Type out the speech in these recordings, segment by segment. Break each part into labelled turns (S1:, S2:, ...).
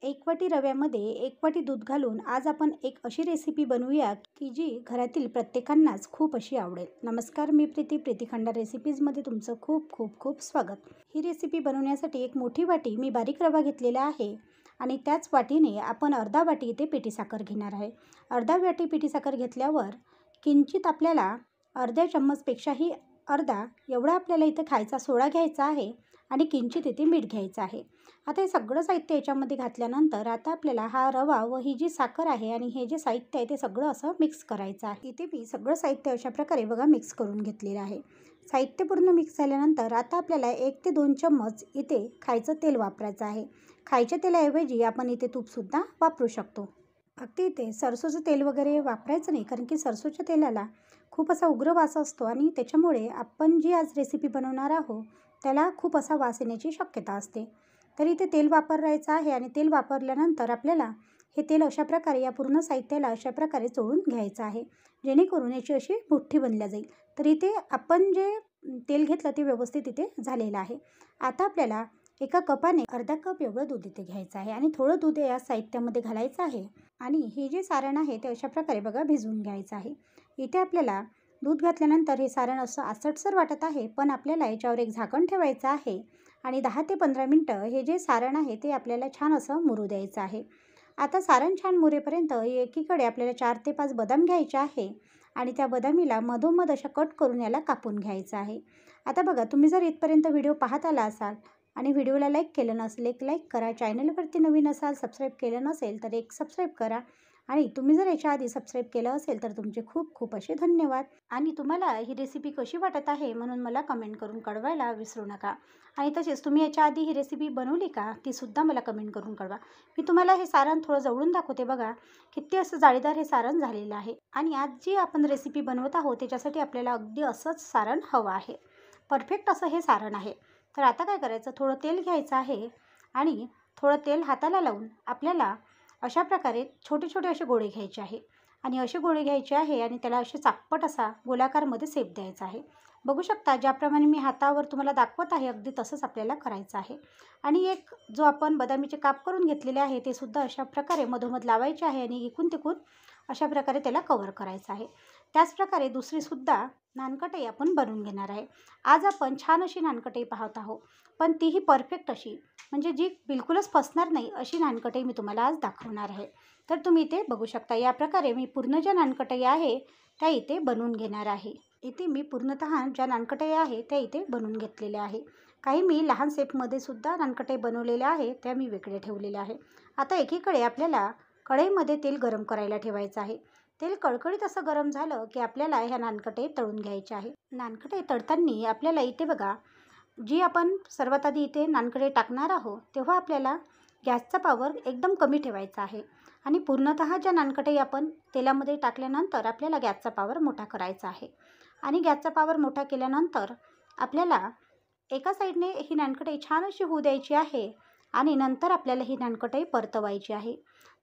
S1: एक वाटी रव्यामध्ये एक वाटी दूध घालून आज आपण एक अशी रेसिपी बनवूया की जी घरातील प्रत्येकांनाच खूप अशी आवडेल. नमस्कार, मी प्रीती खंडार रेसिपीजमध्ये तुमचं खूप खूप खूप स्वागत. ही रेसिपी बनवण्यासाठी एक मोठी वाटी मी बारीक रवा घेतलेला आहे आणि त्याच वाटीने आपण अर्धा वाटी इथे पिठी साखर घेणार आहे. अर्धा वाटी पिठी साखर घेतल्यावर किंचित आपल्याला अर्ध्या चम्मचपेक्षाही अर्धा एवढा आपल्याला इथे खायचा सोडा घ्यायचा आहे आणि किंचित इथे मीठ घ्यायचं आहे. आता हे सगळं साहित्य याच्यामध्ये घातल्यानंतर आता आपल्याला हा रवा व ही जी साखर आहे आणि हे जे साहित्य आहे ते सगळं असं मिक्स करायचं आहे. इथे मी सगळं साहित्य अशा प्रकारे बघा मिक्स करून घेतलेलं आहे. साहित्य पूर्ण मिक्स झाल्यानंतर आता आपल्याला 1 ते 2 चम्मच इथे खायचं तेल वापरायचं आहे. खायच्या तेलाऐवजी आपण इथे तूपसुद्धा वापरू शकतो. अगदी इथे सरसोचं तेल वगैरे वापरायचं नाही, कारण की सरसोच्या तेलाला खूप असा उग्र वास असतो आणि त्याच्यामुळे आपण जी आज रेसिपी बनवणार आहोत त्याला खूप असा वास येण्याची शक्यता असते. तर इथे तेल वापरायचं आहे आणि तेल वापरल्यानंतर आपल्याला हे तेल अशा प्रकारे या पूर्ण साहित्याला अशा प्रकारे चोळून घ्यायचं आहे, जेणेकरून याची अशी मुठ्ठी बनल्या जाईल. तर इथे आपण जे तेल घेतलं ते व्यवस्थित इथे झालेलं आहे. आता आपल्याला एका कपाने अर्धा कप एवढं दूध इथे घ्यायचं आहे आणि थोडं दूध या साहित्यामध्ये घालायचं आहे आणि हे जे सारण आहे ते अशा प्रकारे बघा भिजवून घ्यायचं आहे. इथे आपल्याला दूध घातल्यानंतर हे सारण असं आसटसर वाटत आहे, पण आपल्याला याच्यावर एक झाकण ठेवायचं आहे आणि 10 ते 15 मिनटं हे जे सारण आहे ते आपल्याला छान असं मुरू द्यायचं आहे. आता सारण छान मुरेपर्यंत एकीकडे आपल्याला 4 ते 5 बदाम घ्यायचे आहे आणि त्या बदामीला मधोमध अशा कट करून याला कापून घ्यायचं आहे. आता बघा, तुम्ही जर इथपर्यंत व्हिडिओ पाहत आला असाल आणि व्हिडिओला लाईक केलं नसेल, एक लाईक करा. चॅनलवरती नवीन असाल, सबस्क्राईब केलं नसेल तर एक सबस्क्राईब करा. आणि तुम्ही जर याच्या आधी सबस्क्राईब केलं असेल तर तुमचे खूप खूप असे धन्यवाद. आणि तुम्हाला ही रेसिपी कशी वाटत आहे म्हणून मला कमेंट करून कळवायला विसरू नका. आणि तसेच तुम्ही याच्या आधी ही रेसिपी बनवली का तीसुद्धा मला कमेंट करून कळवा. मी तुम्हाला हे सारण थोडं जवळून दाखवते. बघा किती असं जाळीदार हे सारण झालेलं आहे. आणि आज जी आपण रेसिपी बनवत आहोत त्याच्यासाठी आपल्याला अगदी असंच सारण हवं आहे. परफेक्ट असं हे सारण आहे. तर आता काय करायचं, थोडं तेल घ्यायचं आहे आणि थोडं तेल हाताला लावून आपल्याला अशा प्रकारे छोटे छोटे असे गोळे घ्यायचे आहे आणि असे गोळे घ्यायचे आहे आणि त्याला असे चापट असा गोलाकारमध्ये शेप द्यायचा आहे. बघू शकता, ज्याप्रमाणे मी हातावर तुम्हाला दाखवत आहे अगदी तसंच आपल्याला करायचं आहे. आणि एक जो आपण बदामीचे काप करून घेतलेले आहे ते सुद्धा अशा प्रकारे मधोमध लावायचे आहे आणि इकून तिकून अशा प्रकारे त्याला कवर करायचं आहे. त्याचप्रकारे दुसरीसुद्धा नानकटई आपण बनवून घेणार आहे. आज आपण छान अशी नानकटई पाहत आहोत, पण तीही परफेक्ट अशी, म्हणजे जी बिलकुलच फसणार नाही अशी नानकटई मी तुम्हाला आज दाखवणार आहे. तर तुम्ही इथे बघू शकता, या प्रकारे मी पूर्ण ज्या नानकटई आहे त्या इथे बनवून घेणार आहे. इथे मी पूर्णतः ज्या नानकटई आहे त्या इथे बनवून घेतलेल्या आहे. काही मी लहान शेपमध्ये सुद्धा नानकटई बनवलेल्या आहे, त्या मी वेगळे ठेवलेल्या आहे. आता एकीकडे आपल्याला कढईमध्ये तेल गरम करायला ठेवायचं आहे. तेल कळकळीत असं गरम झालं की आपल्याला ह्या नानकटई तळून घ्यायच्या आहे. नानकटई तळताना आपल्याला इथे बघा, जी आपण सर्वात आधी इथे नानकटई टाकणार आहोत तेव्हा आपल्याला गॅसचा पॉवर एकदम कमी ठेवायचा आहे आणि पूर्णतः ज्या नानकटई आपण तेलामध्ये टाकल्यानंतर आपल्याला गॅसचा पॉवर मोठा करायचा आहे. आणि गॅसचा पॉवर मोठा केल्यानंतर आपल्याला एका साईडने ही नानकटई छान अशी होऊ द्यायची आहे आणि नंतर आपल्याला ही नानकटई परतवायची आहे.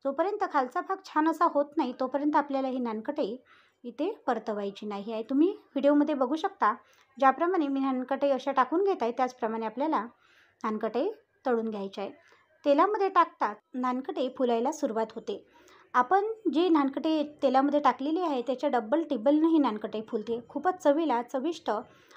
S1: जोपर्यंत खालचा भाग छान असा होत नाही तोपर्यंत आपल्याला ही नानकटई इथे परतवायची नाही आहे. तुम्ही व्हिडिओमध्ये बघू शकता, ज्याप्रमाणे मी नानकटई अशा टाकून घेत आहे त्याचप्रमाणे आपल्याला नानकटई तळून घ्यायची आहे. तेलामध्ये टाकतात नानकटई फुलायला सुरुवात होते. आपण जी नानकटई तेलामध्ये टाकलेली आहे त्याच्या डबल टिबलनं ही नानकटई फुलते. खूपच चवीला चविष्ट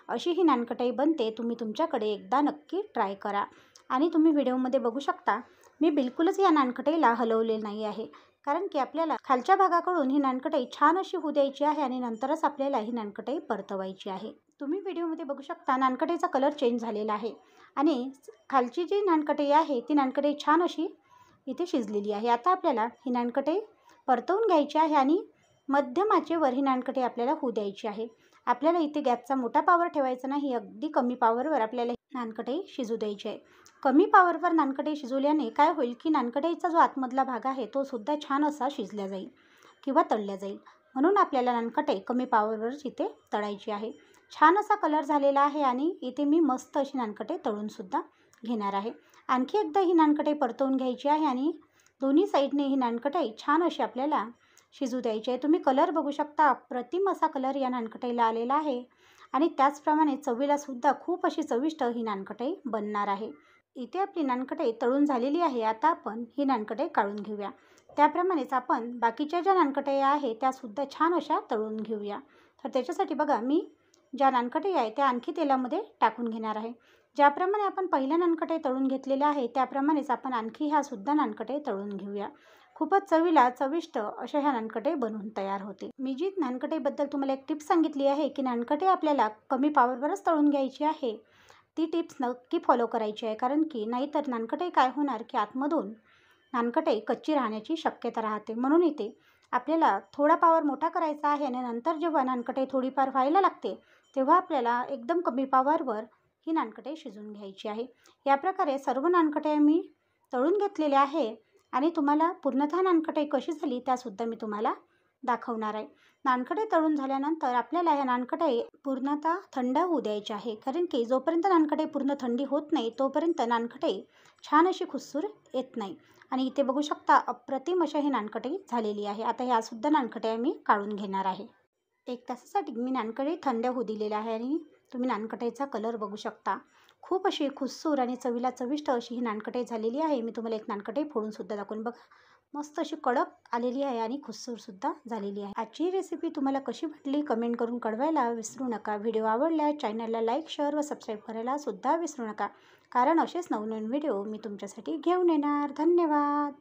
S1: अशी ही नानकटई बनते. तुम्ही तुमच्याकडे एकदा नक्की ट्राय करा. आणि तुम्ही व्हिडिओमध्ये बघू शकता, मी बिलकुलच या नानकटईला हलवले नाही आहे, कारण की आपल्याला खालच्या भागाकडून ही नानकटई छान अशी होऊ द्यायची आहे आणि नंतरच आपल्याला ही नानकटई परतवायची आहे. तुम्ही व्हिडिओमध्ये बघू शकता नानकटईचा कलर चेंज झालेला आहे आणि खालची जी नानकटई आहे ती नानकटई छान अशी इथे शिजलेली आहे. आता आपल्याला ही नानकटई परतवून घ्यायची आहे आणि मध्यम आचेवर ही नानकटई आपल्याला होऊ द्यायची आहे. आपल्याला इथे गॅसचा मोठा पॉवर ठेवायचा नाही, अगदी कमी पॉवरवर आपल्याला नानकटई शिजू द्यायची आहे. कमी पॉवरवर नानकटई शिजवल्याने काय होईल की नानकटईचा जो आतमधला भाग आहे तो सुद्धा छान असा शिजला जाईल किंवा तळल्या जाईल. म्हणून आपल्याला नानकटई कमी पॉवरवरच इथे तळायची आहे. छान असा कलर झालेला आहे आणि इथे मी मस्त अशी नानकटई तळूनसुद्धा घेणार आहे. आणखी एकदा ही नानकटई परतवून घ्यायची आहे आणि दोन्ही साईडने ही नानकटई छान अशी आपल्याला शिजू द्यायची आहे. तुम्ही कलर बघू शकता, अप्रतिम असा कलर या नानकटईला आलेला आहे आणि त्याचप्रमाणे चवीलासुद्धा खूप अशी चविष्ट ही नानकटई बनणार आहे. इथे आपली नानकटे तळून झालेली आहे. आता आपण ही नानकटे काढून घेऊया. त्याप्रमाणेच आपण बाकीच्या ज्या नानकटे आहे त्यासुद्धा छान अशा तळून घेऊया. तर त्याच्यासाठी बघा मी ज्या नानकटे आहे त्या आणखी तेलामध्ये टाकून घेणार आहे. ज्याप्रमाणे आपण पहिल्या नानकटे तळून घेतलेल्या आहे त्याप्रमाणेच आपण आणखी ह्यासुद्धा नानकटे तळून घेऊया. खूपच चवीला चविष्ट अशा ह्या नानकटे बनवून तयार होते. मी जी नानकटेबद्दल तुम्हाला एक टिप्स सांगितली आहे की नानकटे आपल्याला कमी पॉवरवरच तळून घ्यायची आहे, ती टिप्स नक्की फॉलो करायची आहे. कारण की नाहीतर नानकटे काय होणार की आतमधून नानकटे कच्ची राहण्याची शक्यता राहते. म्हणून इथे आपल्याला थोडा पॉवर मोठा करायचा आहे आणि नंतर जेव्हा नानकटे थोडीफार व्हायला लागते तेव्हा आपल्याला एकदम कमी पॉवरवर ही नानकटे शिजवून घ्यायची आहे. या प्रकारे सर्व नानकटे मी तळून घेतलेले आहे आणि तुम्हाला पूर्णतः नानकटे कशी झाली त्यासुद्धा मी तुम्हाला दाखवणार आहे. नानकटे तळून झाल्यानंतर आपल्याला ह्या नानकटे पूर्णतः थंड होऊ द्यायचे आहे. कारण की जोपर्यंत नानकटे पूर्ण थंडी होत नाही तोपर्यंत नानकटे छान अशी खुसखुस येत नाही. आणि इथे बघू शकता अप्रतिम अशा ही नानकटे झालेली आहे. आता ह्यासुद्धा नानकटे मी काढून घेणार आहे. 1 तासासाठी मी नानकटे थंड होऊ दिलेले आहे आणि तुम्ही नानकटेचा कलर बघू शकता. खूप अशी खुसखुस आणि चवीला चविष्ट अशी ही नानकटे झालेली आहे. मी तुम्हाला एक नानकटे फोडूनसुद्धा दाखवून बघा. मस्त अशी कडक आलेली आहे आणि खुसखुससुद्धा झालेली आहे. आजची रेसिपी तुम्हाला कशी वाटली कमेंट करून कळवायला विसरू नका. व्हिडिओ आवडल्यास चॅनलला लाईक, शेअर व सबस्क्राईब करायला सुद्धा विसरू नका. कारण असेच नवनवीन व्हिडिओ मी तुमच्यासाठी घेऊन येणार. धन्यवाद.